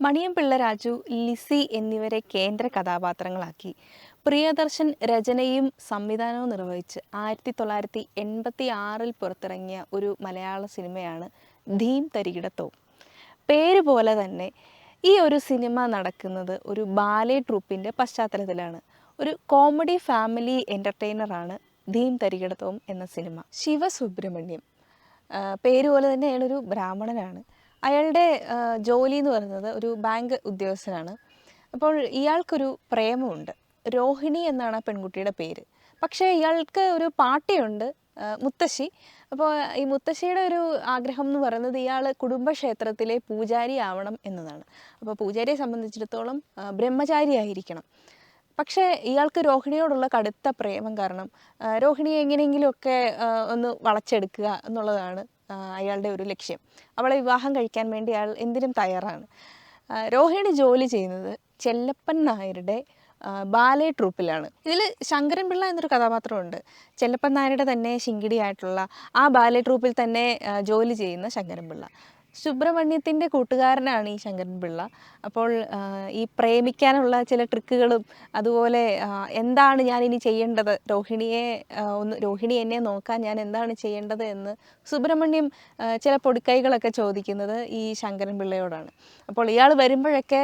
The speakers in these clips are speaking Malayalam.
മണിയംപിള്ള രാജു, ലിസി എന്നിവരെ കേന്ദ്ര കഥാപാത്രങ്ങളാക്കി പ്രിയദർശൻ രചനയും സംവിധാനവും നിർവഹിച്ച് 1986 പുറത്തിറങ്ങിയ ഒരു മലയാള സിനിമയാണ് ധീം തരികിടത്തോം. പേര് പോലെ തന്നെ ഈ ഒരു സിനിമ നടക്കുന്നത് ഒരു ബാലെ ട്രൂപ്പിൻ്റെ പശ്ചാത്തലത്തിലാണ്. ഒരു കോമഡി ഫാമിലി എൻ്റർടൈനറാണ് ധീം തരികിടത്തോം എന്ന സിനിമ. ശിവസുബ്രഹ്മണ്യം പേര് പോലെ തന്നെ അയാളൊരു ബ്രാഹ്മണനാണ്. അയാളുടെ ജോലി എന്ന് പറയുന്നത് ഒരു ബാങ്ക് ഉദ്യോഗസ്ഥനാണ്. അപ്പോൾ ഇയാൾക്കൊരു പ്രേമമുണ്ട്. രോഹിണി എന്നാണ് ആ പെൺകുട്ടിയുടെ പേര്. പക്ഷേ ഇയാൾക്ക് ഒരു പാട്ടിയുണ്ട്, മുത്തശ്ശി. അപ്പോൾ ഈ മുത്തശ്ശിയുടെ ഒരു ആഗ്രഹം എന്ന് പറയുന്നത് ഇയാൾ കുടുംബക്ഷേത്രത്തിലെ പൂജാരി ആവണം എന്നതാണ്. അപ്പോൾ പൂജാരിയെ സംബന്ധിച്ചിടത്തോളം ബ്രഹ്മചാരി ആയിരിക്കണം. പക്ഷേ ഇയാൾക്ക് രോഹിണിയോടുള്ള കടുത്ത പ്രേമം കാരണം രോഹിണിയെ എങ്ങനെയെങ്കിലുമൊക്കെ ഒന്ന് വളച്ചെടുക്കുക എന്നുള്ളതാണ് അയാളുടെ ഒരു ലക്ഷ്യം. അവളെ വിവാഹം കഴിക്കാൻ വേണ്ടി അയാൾ എന്തിനും തയ്യാറാണ്. രോഹിണി ജോലി ചെയ്യുന്നത് ചെല്ലപ്പൻ നായരുടെ ബാലെ ട്രൂപ്പിലാണ്. ഇതിൽ ശങ്കരൻപിള്ള എന്നൊരു കഥാപാത്രമുണ്ട്. ചെല്ലപ്പൻ നായരുടെ തന്നെ ശിങ്കിടിയായിട്ടുള്ള ആ ബാലെ ട്രൂപ്പിൽ തന്നെ ജോലി ചെയ്യുന്ന ശങ്കരൻപിള്ള. സുബ്രഹ്മണ്യത്തിൻ്റെ കൂട്ടുകാരനാണ് ഈ ശങ്കരൻപിള്ള. അപ്പോൾ ഈ പ്രേമിക്കാനുള്ള ചില ട്രിക്കുകളും അതുപോലെ എന്താണ് ഞാനിനി ചെയ്യേണ്ടത്, രോഹിണി എന്നെ നോക്കാൻ ഞാൻ എന്താണ് ചെയ്യേണ്ടത് എന്ന് സുബ്രഹ്മണ്യം ചില പൊടിക്കൈകളൊക്കെ ചോദിക്കുന്നത് ഈ ശങ്കരൻപിള്ളയോടാണ്. അപ്പോൾ ഇയാൾ വരുമ്പോഴൊക്കെ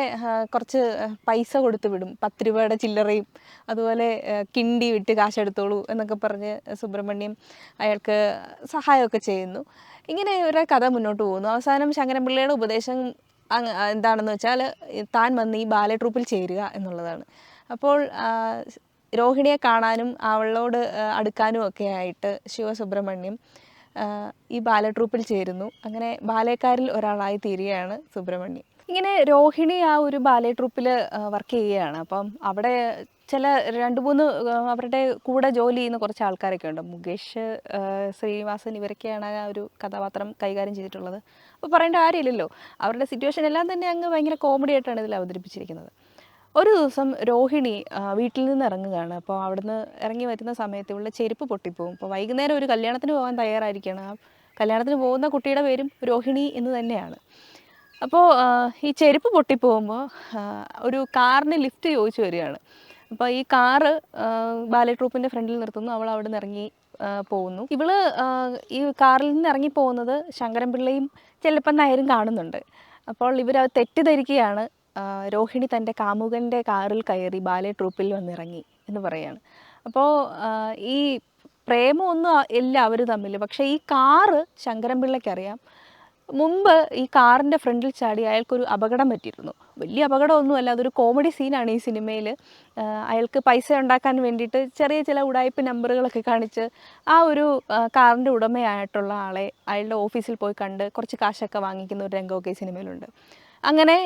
കുറച്ച് പൈസ കൊടുത്തു വിടും, 10 രൂപയുടെ ചില്ലറയും അതുപോലെ കിണ്ടി വിട്ട് കാശെടുത്തോളൂ എന്നൊക്കെ പറഞ്ഞ് സുബ്രഹ്മണ്യം അയാൾക്ക് സഹായമൊക്കെ ചെയ്യുന്നു. ഇങ്ങനെ ഒരു കഥ മുന്നോട്ട് പോകുന്നു. അവസാനം ശങ്കരൻപിള്ളയുടെ ഉപദേശം എന്താണെന്ന് വെച്ചാൽ താൻ വന്ന് ഈ ബാലെ ട്രൂപ്പിൽ ചേരുക എന്നുള്ളതാണ്. അപ്പോൾ രോഹിണിയെ കാണാനും അവളോട് അടുക്കാനും ഒക്കെ ആയിട്ട് ശിവസുബ്രഹ്മണ്യം ഈ ബാലെ ട്രൂപ്പിൽ ചേരുന്നു. അങ്ങനെ ബാലേക്കാരിൽ ഒരാളായി തീരുകയാണ് സുബ്രഹ്മണ്യം. ഇങ്ങനെ രോഹിണി ആ ഒരു ബാലെ ട്രൂപ്പിൽ വർക്ക് ചെയ്യുകയാണ്. അപ്പം അവിടെ ചില 2-3 അവരുടെ കൂടെ ജോലി ചെയ്യുന്ന കുറച്ച് ആൾക്കാരൊക്കെ ഉണ്ട്. മുകേഷ്, ശ്രീനിവാസൻ ഇവരൊക്കെയാണ് ആ ഒരു കഥാപാത്രം കൈകാര്യം ചെയ്തിട്ടുള്ളത്. അപ്പോൾ പറയേണ്ട കാര്യമില്ലല്ലോ, അവരുടെ സിറ്റുവേഷൻ എല്ലാം തന്നെ അങ്ങ് ഭയങ്കര കോമഡി ആയിട്ടാണ് ഇതിൽ അവതരിപ്പിച്ചിരിക്കുന്നത്. ഒരു ദിവസം രോഹിണി വീട്ടിൽ നിന്ന് ഇറങ്ങുകയാണ്. അപ്പോൾ അവിടുന്ന് ഇറങ്ങി വരുന്ന സമയത്ത് ഇവളുടെ ചെരുപ്പ് പൊട്ടിപ്പോവും. അപ്പോൾ വൈകുന്നേരം ഒരു കല്യാണത്തിന് പോകാൻ തയ്യാറായിരിക്കുകയാണ്. ആ കല്യാണത്തിന് പോകുന്ന കുട്ടിയുടെ പേരും രോഹിണി എന്ന് തന്നെയാണ്. അപ്പോൾ ഈ ചെരുപ്പ് പൊട്ടിപ്പോകുമ്പോൾ ഒരു കാറിന് ലിഫ്റ്റ് ചോദിച്ചു വരികയാണ്. അപ്പോൾ ഈ കാറ് ബാലെ ട്രൂപ്പിൻ്റെ ഫ്രണ്ടിൽ നിർത്തുന്നു. അവൾ അവിടെ നിന്ന് ഇറങ്ങി പോകുന്നു. ഇവള് ഈ കാറിൽ നിന്ന് ഇറങ്ങി പോകുന്നത് ശങ്കരൻപിള്ളയും ചെല്ലപ്പൻ നായരും കാണുന്നുണ്ട്. അപ്പോൾ ഇവരത് തെറ്റിദ്ധരിക്കുകയാണ്. രോഹിണി തൻ്റെ കാമുകൻ്റെ കാറിൽ കയറി ബാലെ ട്രൂപ്പിൽ വന്നിറങ്ങി എന്ന് പറയുകയാണ്. അപ്പോൾ ഈ പ്രേമമൊന്നും ഇല്ല അവർ തമ്മിൽ. പക്ഷേ ഈ കാറ് ശങ്കരൻപിള്ളയ്ക്കറിയാം. മുമ്പ് ഈ കാറിൻ്റെ ഫ്രണ്ടിൽ ചാടി അയാൾക്കൊരു അപകടം പറ്റിയിരുന്നു. വലിയ അപകടമൊന്നുമല്ല, അതൊരു കോമഡി സീനാണ് ഈ സിനിമയിൽ. അയാൾക്ക് പൈസ ഉണ്ടാക്കാൻ വേണ്ടിയിട്ട് ചെറിയ ചില ഉടായ്പ നമ്പറുകളൊക്കെ കാണിച്ച് ആ ഒരു കാറിൻ്റെ ഉടമയായിട്ടുള്ള ആളെ അയാളുടെ ഓഫീസിൽ പോയി കണ്ട് കുറച്ച് കാശൊക്കെ വാങ്ങിക്കുന്ന ഒരു രംഗമൊക്കെ ഈ സിനിമയിലുണ്ട്. അങ്ങനെ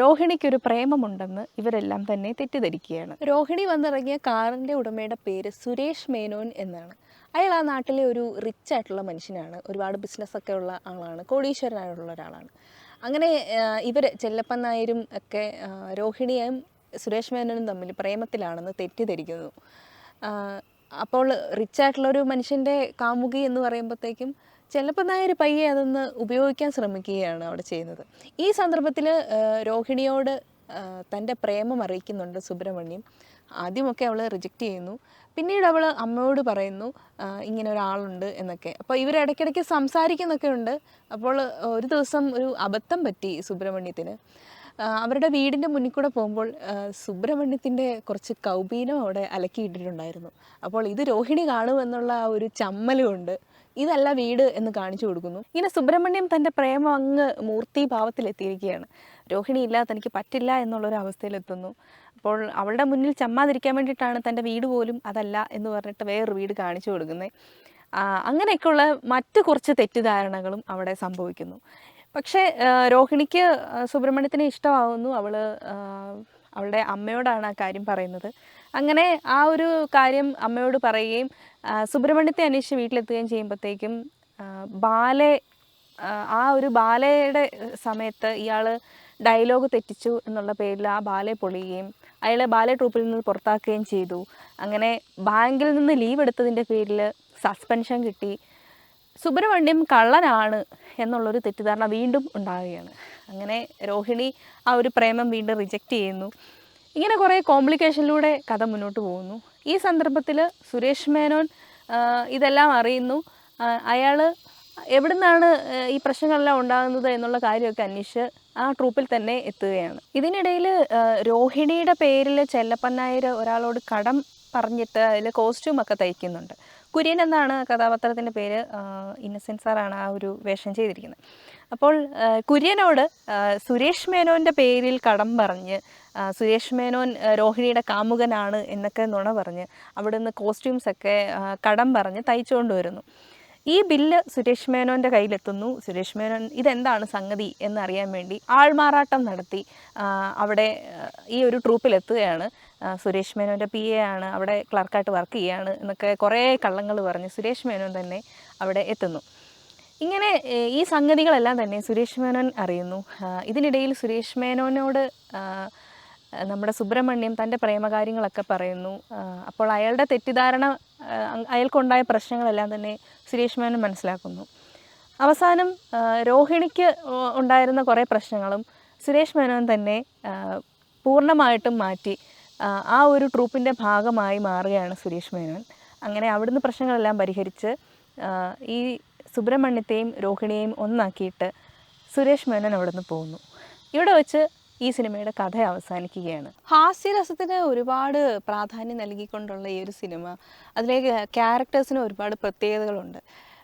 രോഹിണിക്കൊരു പ്രേമമുണ്ടെന്ന് ഇവരെല്ലാം തന്നെ തെറ്റിദ്ധരിക്കുകയാണ്. രോഹിണി വന്നിറങ്ങിയ കാറിൻ്റെ ഉടമയുടെ പേര് സുരേഷ് മേനോൻ എന്നാണ്. അയാൾ ആ നാട്ടിലെ ഒരു റിച്ച് ആയിട്ടുള്ള മനുഷ്യനാണ്. ഒരുപാട് ബിസിനസ്സൊക്കെ ഉള്ള ആളാണ്, കോടീശ്വരനായിട്ടുള്ള ഒരാളാണ്. അങ്ങനെ ഇവർ ചെല്ലപ്പൻ നായരും ഒക്കെ രോഹിണിയും സുരേഷ് മേനോനും തമ്മിൽ പ്രേമത്തിലാണെന്ന് തെറ്റിദ്ധരിക്കുന്നു. അപ്പോൾ റിച്ചായിട്ടുള്ളൊരു മനുഷ്യൻ്റെ കാമുകി എന്ന് പറയുമ്പോഴത്തേക്കും ചെല്ലപ്പൻ നായർ പയ്യെ അതൊന്ന് ഉപയോഗിക്കാൻ ശ്രമിക്കുകയാണ് അവിടെ ചെയ്യുന്നത്. ഈ സന്ദർഭത്തിൽ രോഹിണിയോട് തൻ്റെ പ്രേമം അറിയിക്കുന്നുണ്ട് സുബ്രഹ്മണ്യം. ആദ്യമൊക്കെ അവൾ റിജക്റ്റ് ചെയ്യുന്നു. പിന്നീട് അവൾ അമ്മയോട് പറയുന്നു ഇങ്ങനെ ഒരാളുണ്ട് എന്നൊക്കെ. അപ്പോൾ ഇവരിടയ്ക്കിടയ്ക്ക് സംസാരിക്കുന്നൊക്കെ ഉണ്ട്. അപ്പോൾ ഒരു ദിവസം ഒരു അബദ്ധം പറ്റി സുബ്രഹ്മണ്യത്തിന്. അവരുടെ വീടിൻ്റെ മുന്നിൽ കൂടെ പോകുമ്പോൾ സുബ്രഹ്മണ്യത്തിൻ്റെ കുറച്ച് കൗപീനം അവിടെ അലക്കിയിട്ടിട്ടുണ്ടായിരുന്നു. അപ്പോൾ ഇത് രോഹിണി കാണുമെന്നുള്ള ആ ഒരു ചമ്മലുകൊണ്ട് ഇതല്ല വീട് എന്ന് കാണിച്ചു കൊടുക്കുന്നു. ഇങ്ങനെ സുബ്രഹ്മണ്യം തൻ്റെ പ്രേമം അങ്ങ് മൂർത്തിഭാവത്തിലെത്തിയിരിക്കുകയാണ്. രോഹിണി ഇല്ലാതെ തനിക്ക് പറ്റില്ല എന്നുള്ളൊരു അവസ്ഥയിലെത്തുന്നു. അപ്പോൾ അവളുടെ മുന്നിൽ ചമ്മാതിരിക്കാൻ വേണ്ടിയിട്ടാണ് തൻ്റെ വീട് പോലും അതല്ല എന്ന് പറഞ്ഞിട്ട് വേറൊരു വീട് കാണിച്ചു കൊടുക്കുന്നത്. അങ്ങനെയൊക്കെയുള്ള മറ്റു കുറച്ച് തെറ്റിദ്ധാരണകളും അവിടെ സംഭവിക്കുന്നു. പക്ഷേ രോഹിണിക്ക് സുബ്രഹ്മണ്യത്തിനെ ഇഷ്ടമാവുന്നു. അവളുടെ അമ്മയോടാണ് ആ കാര്യം പറയുന്നത്. അങ്ങനെ ആ ഒരു കാര്യം അമ്മയോട് പറയുകയും സുബ്രഹ്മണ്യത്തെ അന്വേഷിച്ച് വീട്ടിലെത്തുകയും ചെയ്യുമ്പോഴത്തേക്കും ആ ഒരു ബാലയുടെ സമയത്ത് ഇയാൾ ഡയലോഗ് തെറ്റിച്ചു എന്നുള്ള പേരിൽ ആ ബാലെ പൊളിയുകയും അയാളെ ബാലെ ട്രൂപ്പിൽ നിന്ന് പുറത്താക്കുകയും ചെയ്തു. അങ്ങനെ ബാങ്കിൽ നിന്ന് ലീവ് എടുത്തതിൻ്റെ പേരിൽ സസ്പെൻഷൻ കിട്ടി. സുബ്രഹ്മണ്യം കള്ളനാണ് എന്നുള്ളൊരു തെറ്റിദ്ധാരണ വീണ്ടും ഉണ്ടാവുകയാണ്. അങ്ങനെ രോഹിണി ആ ഒരു പ്രേമം വീണ്ടും റിജക്റ്റ് ചെയ്യുന്നു. ഇങ്ങനെ കുറേ കോംപ്ലിക്കേഷനിലൂടെ കഥ മുന്നോട്ട് പോകുന്നു. ഈ സന്ദർഭത്തിൽ സുരേഷ് മേനോൻ ഇതെല്ലാം അറിയുന്നു. അയാൾ എവിടുന്നാണ് ഈ പ്രശ്നങ്ങളെല്ലാം ഉണ്ടാകുന്നത് എന്നുള്ള കാര്യമൊക്കെ അന്വേഷിച്ച് ആ ട്രൂപ്പിൽ തന്നെ എത്തുകയാണ്. ഇതിനിടയിൽ രോഹിണിയുടെ പേരിൽ ചെല്ലപ്പൻ നായർ ഒരാളോട് കടം പറഞ്ഞിട്ട് അതിൽ കോസ്റ്റ്യൂമൊക്കെ തയ്ക്കുന്നുണ്ട്. കുര്യൻ എന്നാണ് കഥാപാത്രത്തിൻ്റെ പേര്. ഇന്നസെൻറ്റ് സാറാണ് ആ ഒരു വേഷം ചെയ്തിരിക്കുന്നത്. അപ്പോൾ കുര്യനോട് സുരേഷ് മേനോൻ്റെ പേരിൽ കടം പറഞ്ഞ് സുരേഷ് മേനോൻ രോഹിണിയുടെ കാമുകനാണ് എന്നൊക്കെ നുണ പറഞ്ഞ് അവിടുന്ന് കോസ്റ്റ്യൂംസൊക്കെ കടം പറഞ്ഞ് തയ്ച്ചുകൊണ്ട് വരുന്നു. ഈ ബില്ല് സുരേഷ് മേനോൻ്റെ കയ്യിലെത്തുന്നു. സുരേഷ് മേനോൻ ഇതെന്താണ് സംഗതി എന്നറിയാൻ വേണ്ടി ആൾമാറാട്ടം നടത്തി അവിടെ ഈ ഒരു ട്രൂപ്പിലെത്തുകയാണ്. സുരേഷ് മേനോൻ്റെ PA ആണ്, അവിടെ ക്ലർക്കായിട്ട് വർക്ക് ചെയ്യുകയാണ് എന്നൊക്കെ കുറേ കള്ളങ്ങൾ പറഞ്ഞ് സുരേഷ് മേനോൻ തന്നെ അവിടെ എത്തുന്നു. ഇങ്ങനെ ഈ സംഗതികളെല്ലാം തന്നെ സുരേഷ് മേനോൻ അറിയുന്നു. ഇതിനിടയിൽ സുരേഷ് മേനോനോട് നമ്മുടെ സുബ്രഹ്മണ്യം തൻ്റെ പ്രേമകാര്യങ്ങളൊക്കെ പറയുന്നു. അപ്പോൾ അയാളുടെ തെറ്റിദ്ധാരണ, അയാൾക്കുണ്ടായ പ്രശ്നങ്ങളെല്ലാം തന്നെ സുരേഷ് മേനോൻ മനസ്സിലാക്കുന്നു. അവസാനം രോഹിണിക്ക് ഉണ്ടായിരുന്ന കുറേ പ്രശ്നങ്ങളും സുരേഷ് മേനോൻ തന്നെ പൂർണ്ണമായിട്ടും മാറ്റി ആ ഒരു ട്രൂപ്പിൻ്റെ ഭാഗമായി മാറുകയാണ് സുരേഷ് മേനോൻ. അങ്ങനെ അവിടുന്ന് പ്രശ്നങ്ങളെല്ലാം പരിഹരിച്ച് ഈ സുബ്രഹ്മണ്യത്തെയും രോഹിണിയെയും ഒന്നാക്കിയിട്ട് സുരേഷ് മേനോൻ അവിടുന്ന് പോകുന്നു. ഇവിടെ വെച്ച് ഈ സിനിമയുടെ കഥ അവസാനിക്കുകയാണ്. ഹാസ്യരസത്തിന് ഒരുപാട് പ്രാധാന്യം നൽകിക്കൊണ്ടുള്ള ഈ ഒരു സിനിമ, അതിലെ ക്യാരക്ടേഴ്സിന് ഒരുപാട് പ്രത്യേകതകളുണ്ട്.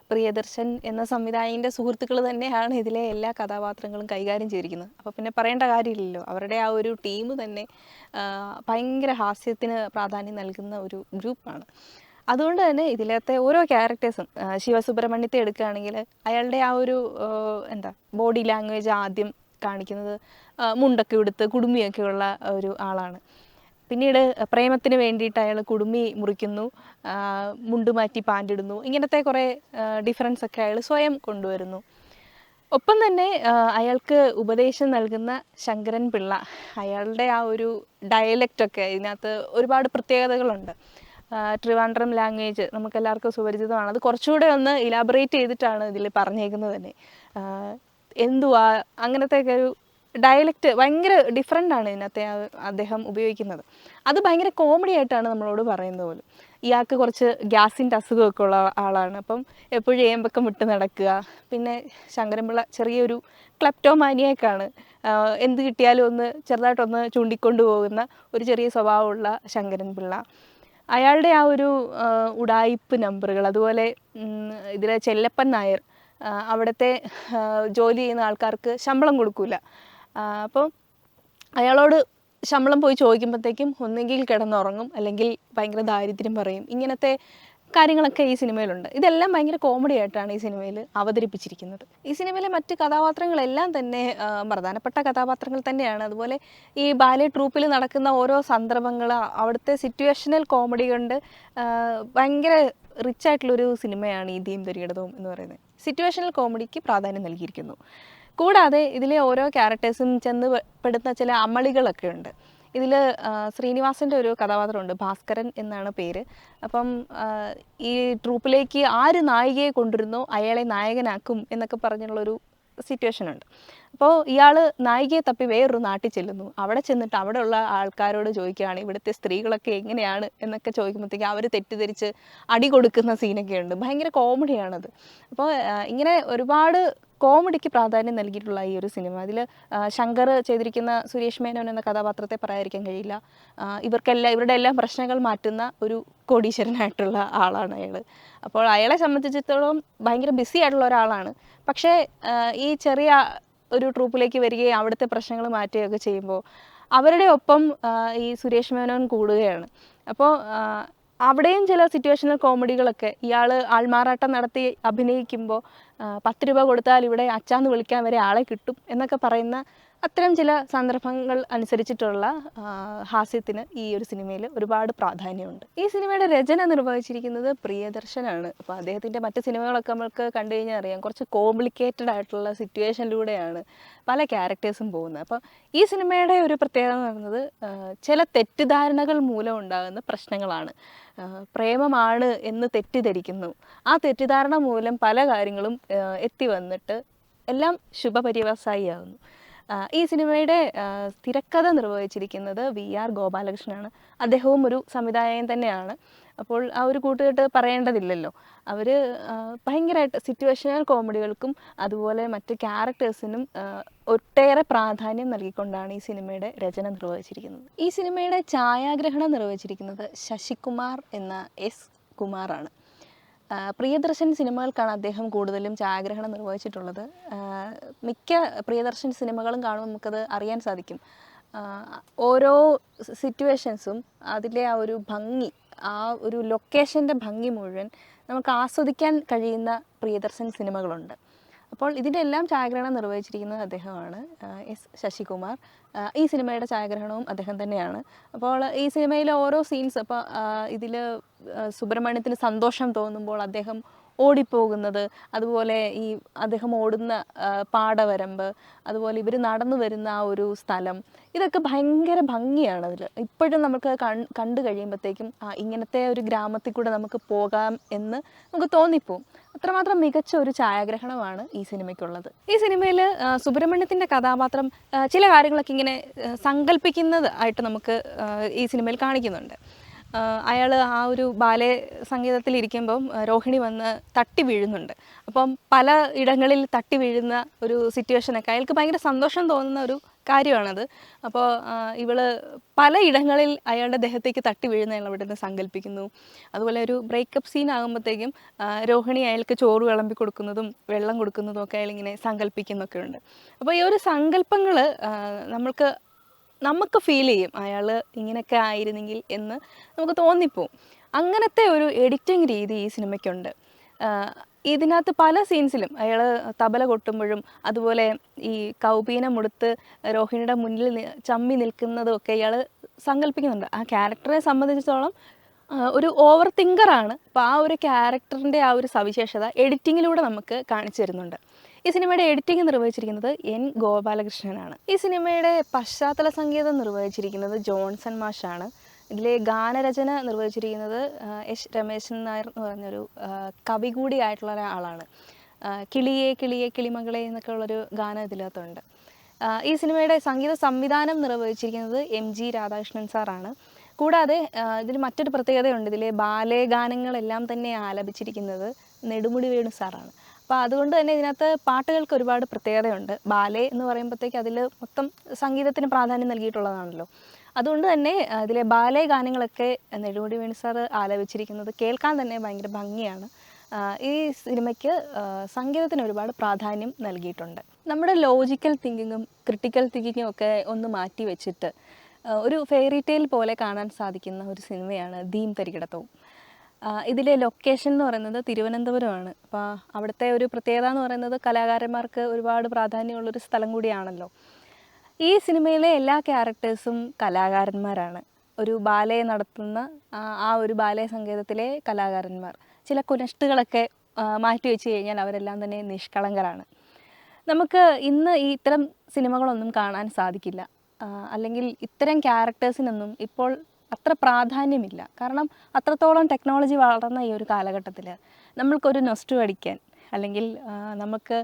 പ്രിയദർശൻ എന്ന സംവിധായകൻ്റെ സുഹൃത്തുക്കൾ തന്നെയാണ് ഇതിലെ എല്ലാ കഥാപാത്രങ്ങളും കൈകാര്യം ചെയ്തിരിക്കുന്നത്. അപ്പോൾ പിന്നെ പറയേണ്ട കാര്യമില്ലല്ലോ, അവരുടെ ആ ഒരു ടീം തന്നെ ഭയങ്കര ഹാസ്യത്തിന് പ്രാധാന്യം നൽകുന്ന ഒരു ഗ്രൂപ്പാണ്. അതുകൊണ്ട് തന്നെ ഇതിലത്തെ ഓരോ ക്യാരക്ടേഴ്സും, ശിവസുബ്രഹ്മണ്യത്തെ എടുക്കുകയാണെങ്കിൽ അയാളുടെ ആ ഒരു ബോഡി ലാംഗ്വേജ് ആദ്യം കാണിക്കുന്നത് മുണ്ടൊക്കെ ഉടുത്ത് കുടുമിയൊക്കെ ഉള്ള ഒരു ആളാണ്. പിന്നീട് പ്രേമത്തിന് വേണ്ടിയിട്ട് അയാൾ കുടുമി മുറിക്കുന്നു, മുണ്ട് മാറ്റി പാൻറ്റിടുന്നു. ഇങ്ങനത്തെ കുറേ ഡിഫറൻസ് ഒക്കെ അയാൾ സ്വയം കൊണ്ടുവരുന്നു. ഒപ്പം തന്നെ അയാൾക്ക് ഉപദേശം നൽകുന്ന ശങ്കരൻ പിള്ള, അയാളുടെ ആ ഒരു ഡയലക്റ്റൊക്കെ ഇതിനകത്ത് ഒരുപാട് പ്രത്യേകതകളുണ്ട്. ട്രിവാൻഡ്രം ലാംഗ്വേജ് നമുക്കെല്ലാവർക്കും സുപരിചിതമാണ്. അത് കുറച്ചുകൂടെ ഒന്ന് ഇലാബറേറ്റ് ചെയ്തിട്ടാണ് ഇതിൽ പറഞ്ഞേക്കുന്നത് തന്നെ. എന്തുവാ അങ്ങനത്തെയൊക്കെ ഒരു ഡയലക്റ്റ് ഭയങ്കര ഡിഫറെൻ്റാണ് ഇതിനകത്തെ അദ്ദേഹം ഉപയോഗിക്കുന്നത്. അത് ഭയങ്കര കോമഡി ആയിട്ടാണ് നമ്മളോട് പറയുന്നത് പോലും. ഇയാൾക്ക് കുറച്ച് ഗ്യാസിൻ്റെ അസുഖമൊക്കെ ഉള്ള ആളാണ്. അപ്പം എപ്പോഴും ഏമ്പക്കം വിട്ട് നടക്കുക. പിന്നെ ശങ്കരൻപിള്ള ചെറിയൊരു ക്ലെപ്റ്റോമാനിയൊക്കെയാണ്. എന്ത് കിട്ടിയാലും ഒന്ന് ചെറുതായിട്ടൊന്ന് ചൂണ്ടിക്കൊണ്ട് പോകുന്ന ഒരു ചെറിയ സ്വഭാവമുള്ള ശങ്കരൻപിള്ള. അയാളുടെ ആ ഒരു ഉഡായിപ്പ് നമ്പറുകൾ, അതുപോലെ ഇതിലെ ചെല്ലപ്പൻ നായർ അവിടുത്തെ ജോലി ചെയ്യുന്ന ആൾക്കാർക്ക് ശമ്പളം കൊടുക്കില്ല. അപ്പോൾ അയാളോട് ശമ്പളം പോയി ചോദിക്കുമ്പോഴത്തേക്കും ഒന്നെങ്കിൽ കിടന്നുറങ്ങും, അല്ലെങ്കിൽ ഭയങ്കര ദാരിദ്ര്യം പറയും. ഇങ്ങനത്തെ കാര്യങ്ങളൊക്കെ ഈ സിനിമയിലുണ്ട്. ഇതെല്ലാം ഭയങ്കര കോമഡി ആയിട്ടാണ് ഈ സിനിമയിൽ അവതരിപ്പിച്ചിരിക്കുന്നത്. ഈ സിനിമയിലെ മറ്റ് കഥാപാത്രങ്ങളെല്ലാം തന്നെ പ്രധാനപ്പെട്ട കഥാപാത്രങ്ങൾ തന്നെയാണ്. അതുപോലെ ഈ ബാലെ ട്രൂപ്പിൽ നടക്കുന്ന ഓരോ സന്ദർഭങ്ങൾ, അവിടുത്തെ സിറ്റുവേഷണൽ കോമഡി കൊണ്ട് ഭയങ്കര റിച്ചായിട്ടുള്ളൊരു സിനിമയാണ് ഈ ധീം തരികിടതവും എന്ന് പറയുന്നത്. സിറ്റുവേഷണൽ കോമഡിക്ക് പ്രാധാന്യം നൽകിയിരിക്കുന്നു. കൂടാതെ ഇതിലെ ഓരോ ക്യാരക്ടേഴ്സും ചെന്ന് പെടുന്ന ചില അമളികളൊക്കെ ഉണ്ട്. ഇതിൽ ശ്രീനിവാസൻ്റെ ഒരു കഥാപാത്രമുണ്ട്, ഭാസ്കരൻ എന്നാണ് പേര്. അപ്പം ഈ ട്രൂപ്പിലേക്ക് ആര് നായികയെ കൊണ്ടുവരുന്നോ അയാളെ നായകനാക്കും എന്നൊക്കെ പറഞ്ഞുള്ളൊരു സിറ്റുവേഷൻ ഉണ്ട്. അപ്പോൾ ഇയാൾ നായികയെ തപ്പി വേറൊരു നാട്ടിൽ ചെല്ലുന്നു. അവിടെ ചെന്നിട്ട് അവിടെയുള്ള ആൾക്കാരോട് ചോദിക്കുകയാണ് ഇവിടുത്തെ സ്ത്രീകളൊക്കെ എങ്ങനെയാണ് എന്നൊക്കെ ചോദിക്കുമ്പോഴത്തേക്ക് അവർ തെറ്റിദ്ധരിച്ച് അടി കൊടുക്കുന്ന സീനൊക്കെ ഉണ്ട്. ഭയങ്കര കോമഡിയാണത്. അപ്പോൾ ഇങ്ങനെ ഒരുപാട് കോമഡിക്ക് പ്രാധാന്യം നൽകിയിട്ടുള്ള ഈ ഒരു സിനിമ, അതിൽ ശങ്കർ ചെയ്തിരിക്കുന്ന സുരേഷ് മേനോൻ എന്ന കഥാപാത്രത്തെ പറയാതിരിക്കാൻ കഴിയില്ല. ഇവരുടെ എല്ലാം പ്രശ്നങ്ങൾ മാറ്റുന്ന ഒരു കോടീശ്വരനായിട്ടുള്ള ആളാണ് അയാൾ. അപ്പോൾ അയാളെ സംബന്ധിച്ചിടത്തോളം ഭയങ്കര ബിസി ആയിട്ടുള്ള ഒരാളാണ്. പക്ഷേ ഈ ചെറിയ ഒരു ട്രൂപ്പിലേക്ക് വരികയും അവിടുത്തെ പ്രശ്നങ്ങൾ മാറ്റുകയൊക്കെ ചെയ്യുമ്പോൾ അവരുടെ ഒപ്പം ഈ സുരേഷ് മേനോൻ കൂടുകയാണ്. അപ്പോൾ അവിടെയും ചില സിറ്റുവേഷണൽ കോമഡികളൊക്കെ, ഇയാൾ ആൾമാറാട്ടം നടത്തി അഭിനയിക്കുമ്പോൾ 10 രൂപ കൊടുത്താൽ ഇവിടെ അച്ചാന്ന് വിളിക്കാൻ വരെ ആളെ കിട്ടും എന്നൊക്കെ പറയുന്ന അത്തരം ചില സന്ദർഭങ്ങൾ അനുസരിച്ചിട്ടുള്ള ഹാസ്യത്തിന് ഈ ഒരു സിനിമയിൽ ഒരുപാട് പ്രാധാന്യമുണ്ട്. ഈ സിനിമയുടെ രചന നിർവഹിച്ചിരിക്കുന്നത് പ്രിയദർശനാണ്. അപ്പോൾ അദ്ദേഹത്തിൻ്റെ മറ്റ് സിനിമകളൊക്കെ നമുക്ക് കണ്ടു കഴിഞ്ഞാൽ അറിയാം, കുറച്ച് കോംപ്ലിക്കേറ്റഡ് ആയിട്ടുള്ള സിറ്റുവേഷനിലൂടെയാണ് പല ക്യാരക്ടേഴ്സും പോകുന്നത്. അപ്പോൾ ഈ സിനിമയുടെ ഒരു പ്രത്യേകത എന്ന് പറയുന്നത് ചില തെറ്റിദ്ധാരണകൾ മൂലം ഉണ്ടാകുന്ന പ്രശ്നങ്ങളാണ്. പ്രേമമാണ് എന്ന് തെറ്റിദ്ധരിക്കുന്നു. ആ തെറ്റിദ്ധാരണ മൂലം പല കാര്യങ്ങളും എത്തി വന്നിട്ട് എല്ലാം ശുഭപര്യവസായിയാകുന്നു. ഈ സിനിമയുടെ തിരക്കഥ നിർവഹിച്ചിരിക്കുന്നത് VR ഗോപാലകൃഷ്ണനാണ്. അദ്ദേഹവും ഒരു സംവിധായകൻ തന്നെയാണ്. അപ്പോൾ ആ ഒരു കൂട്ടുകെട്ട് പറയേണ്ടതില്ലല്ലോ. അവർ ഭയങ്കരമായിട്ട് സിറ്റുവേഷണൽ കോമഡികൾക്കും അതുപോലെ മറ്റ് ക്യാരക്ടേഴ്സിനും ഒട്ടേറെ പ്രാധാന്യം നൽകിക്കൊണ്ടാണ് ഈ സിനിമയുടെ രചന നിർവഹിച്ചിരിക്കുന്നത്. ഈ സിനിമയുടെ ഛായാഗ്രഹണം നിർവഹിച്ചിരിക്കുന്നത് ശശികുമാർ എന്ന എസ് കുമാറാണ്. പ്രിയദർശൻ സിനിമകൾക്കാണ് അദ്ദേഹം കൂടുതലും ഛായാഗ്രഹണം നിർവഹിച്ചിട്ടുള്ളത്. മിക്ക പ്രിയദർശൻ സിനിമകളും കാണുമ്പോൾ നമുക്കത് അറിയാൻ സാധിക്കും. ഓരോ സിറ്റുവേഷൻസും അതിലെ ആ ഒരു ഭംഗി, ആ ഒരു ലൊക്കേഷൻ്റെ ഭംഗി മുഴുവൻ നമുക്ക് ആസ്വദിക്കാൻ കഴിയുന്ന പ്രിയദർശൻ സിനിമകളുണ്ട്. അപ്പോൾ ഇതിൻ്റെ എല്ലാം ഛായാഗ്രഹണം നിർവഹിച്ചിരിക്കുന്നത് അദ്ദേഹമാണ്, എസ് ശശികുമാർ. ഈ സിനിമയുടെ ഛായാഗ്രഹണവും അദ്ദേഹം തന്നെയാണ്. അപ്പോൾ ഈ സിനിമയിലെ ഓരോ സീൻസ്, അപ്പോൾ ഇതിൽ സുബ്രഹ്മണ്യത്തിന് സന്തോഷം തോന്നുമ്പോൾ അദ്ദേഹം ഓടിപ്പോകുന്നത്, അതുപോലെ ഈ അദ്ദേഹം ഓടുന്ന പാടവരമ്പ്, അതുപോലെ ഇവർ നടന്നു വരുന്ന ആ ഒരു സ്ഥലം, ഇതൊക്കെ ഭയങ്കര ഭംഗിയാണ്. അതിൽ ഇപ്പോഴും നമുക്ക് കണ്ടു കഴിയുമ്പോഴത്തേക്കും ഇങ്ങനത്തെ ഒരു ഗ്രാമത്തിൽ കൂടെ നമുക്ക് പോകാം എന്ന് നമുക്ക് തോന്നിപ്പോവും. അത്രമാത്രം മികച്ച ഒരു ഛായാഗ്രഹണമാണ് ഈ സിനിമയ്ക്കുള്ളത്. ഈ സിനിമയിൽ സുബ്രഹ്മണ്യത്തിൻ്റെ കഥാപാത്രം ചില കാര്യങ്ങളൊക്കെ ഇങ്ങനെ സങ്കല്പിക്കുന്നത് ആയിട്ട് നമുക്ക് ഈ സിനിമയിൽ കാണിക്കുന്നുണ്ട്. അയാൾ ആ ഒരു ബാലെ സംഗീതത്തിലിരിക്കുമ്പം രോഹിണി വന്ന് തട്ടി വീഴുന്നുണ്ട്. അപ്പം പല ഇടങ്ങളിൽ തട്ടി വീഴുന്ന ഒരു സിറ്റുവേഷനൊക്കെ അയാൾക്ക് ഭയങ്കര സന്തോഷം തോന്നുന്ന ഒരു കാര്യമാണത്. അപ്പോൾ ഇവൾ പല ഇടങ്ങളിൽ അയാളുടെ ദേഹത്തേക്ക് തട്ടി വീഴുന്ന അയാൾ അവിടെ നിന്ന് സങ്കല്പിക്കുന്നു. അതുപോലെ ഒരു ബ്രേക്കപ്പ് സീൻ ആകുമ്പോഴത്തേക്കും രോഹിണി അയാൾക്ക് ചോറ് വിളമ്പി കൊടുക്കുന്നതും വെള്ളം കൊടുക്കുന്നതും ഒക്കെ അയാളിങ്ങനെ സങ്കല്പിക്കുന്നൊക്കെ ഉണ്ട്. അപ്പോൾ ഈ ഒരു സങ്കല്പങ്ങൾ നമുക്ക് ഫീൽ ചെയ്യും, അയാൾ ഇങ്ങനെയൊക്കെ ആയിരുന്നെങ്കിൽ എന്ന് നമുക്ക് തോന്നിപ്പോവും. അങ്ങനത്തെ ഒരു എഡിറ്റിംഗ് രീതി ഈ സിനിമയ്ക്കുണ്ട്. ഇതിനകത്ത് പല സീൻസിലും അയാൾ തബല കൊട്ടുമ്പോഴും അതുപോലെ ഈ കൗപീനമുടുത്ത് രോഹിണിയുടെ മുന്നിൽ ചമ്മി നിൽക്കുന്നതൊക്കെ ഇയാൾ സങ്കല്പിക്കുന്നുണ്ട്. ആ ക്യാരക്ടറെ സംബന്ധിച്ചിടത്തോളം ഒരു ഓവർ തിങ്കറാണ്. അപ്പോൾ ആ ഒരു ക്യാരക്ടറിൻ്റെ ആ ഒരു സവിശേഷത എഡിറ്റിങ്ങിലൂടെ നമുക്ക് കാണിച്ചു തരുന്നുണ്ട്. ഈ സിനിമയുടെ എഡിറ്റിംഗ് നിർവഹിച്ചിരിക്കുന്നത് N ഗോപാലകൃഷ്ണനാണ്. ഈ സിനിമയുടെ പശ്ചാത്തല സംഗീതം നിർവഹിച്ചിരിക്കുന്നത് ജോൺസൺ മാഷാണ്. ഇതിലെ ഗാനരചന നിർവഹിച്ചിരിക്കുന്നത് എസ് രമേശൻ നായർ എന്ന് പറഞ്ഞൊരു കവി കൂടിയായിട്ടുള്ള ഒരാളാണ്. കിളിയേ കിളിയേ കിളിമകളെ എന്നൊക്കെ ഉള്ളൊരു ഗാനം ഇതിനകത്തുണ്ട്. ഈ സിനിമയുടെ സംഗീത സംവിധാനം നിർവഹിച്ചിരിക്കുന്നത് MG രാധാകൃഷ്ണൻ സാറാണ്. കൂടാതെ ഇതിൽ മറ്റൊരു പ്രത്യേകതയുണ്ട്. ഇതിലെ ബാലെ ഗാനങ്ങളെല്ലാം തന്നെ ആലപിച്ചിരിക്കുന്നത് നെടുമുടി വേണു സാറാണ്. അപ്പോൾ അതുകൊണ്ട് തന്നെ ഇതിനകത്ത് പാട്ടുകൾക്ക് ഒരുപാട് പ്രത്യേകതയുണ്ട്. ബാലെ എന്ന് പറയുമ്പോഴത്തേക്ക് അതിൽ മൊത്തം സംഗീതത്തിന് പ്രാധാന്യം നൽകിയിട്ടുള്ളതാണല്ലോ. അതുകൊണ്ട് തന്നെ ഇതിലെ ബാലെ ഗാനങ്ങളൊക്കെ നെടുമുടി വേണു സാർ ആലപിച്ചിരിക്കുന്നത് കേൾക്കാൻ തന്നെ ഭയങ്കര ഭംഗിയാണ്. ഈ സിനിമയ്ക്ക് സംഗീതത്തിന് ഒരുപാട് പ്രാധാന്യം നൽകിയിട്ടുണ്ട്. നമ്മുടെ ലോജിക്കൽ തിങ്കിങ്ങും ക്രിട്ടിക്കൽ തിങ്കിങ്ങും ഒക്കെ ഒന്ന് മാറ്റി വെച്ചിട്ട് ഒരു ഫെയറി ടെയിൽ പോലെ കാണാൻ സാധിക്കുന്ന ഒരു സിനിമയാണ് ധീം തരികിടത്തവും. ഇതിലെ ലൊക്കേഷൻ എന്ന് പറയുന്നത് തിരുവനന്തപുരമാണ്. അപ്പോൾ അവിടുത്തെ ഒരു പ്രത്യേകത എന്ന് പറയുന്നത് കലാകാരന്മാർക്ക് ഒരുപാട് പ്രാധാന്യമുള്ളൊരു സ്ഥലം കൂടിയാണല്ലോ. ഈ സിനിമയിലെ എല്ലാ ക്യാരക്ടേഴ്സും കലാകാരന്മാരാണ്. ഒരു ബാലെ നടത്തുന്ന ആ ഒരു ബാലെ സംഗീതത്തിലെ കലാകാരന്മാർ. ചില കുനഷ്ടുകളൊക്കെ മാറ്റി വെച്ച് കഴിഞ്ഞാൽ അവരെല്ലാം തന്നെ നിഷ്കളങ്കരാണ്. നമുക്ക് ഇന്ന് ഈ ഇത്തരം സിനിമകളൊന്നും കാണാൻ സാധിക്കില്ല. അല്ലെങ്കിൽ ഇത്തരം ക്യാരക്ടേഴ്സിനൊന്നും ഇപ്പോൾ അത്ര പ്രാധാന്യമില്ല. കാരണം അത്രത്തോളം ടെക്നോളജി വളർന്ന ഈ ഒരു കാലഘട്ടത്തിൽ നമ്മൾക്കൊരു നൊസ്റ്റു അടിക്കാൻ അല്ലെങ്കിൽ നമുക്ക്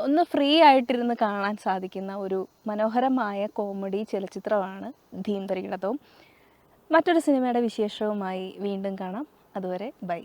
ഒന്ന് ഫ്രീ ആയിട്ടിരുന്ന് കാണാൻ സാധിക്കുന്ന ഒരു മനോഹരമായ കോമഡി ചലച്ചിത്രമാണ് ധീം തരികിടത്തവും. മറ്റൊരു സിനിമയുടെ വിശേഷവുമായി വീണ്ടും കാണാം. അതുവരെ ബൈ.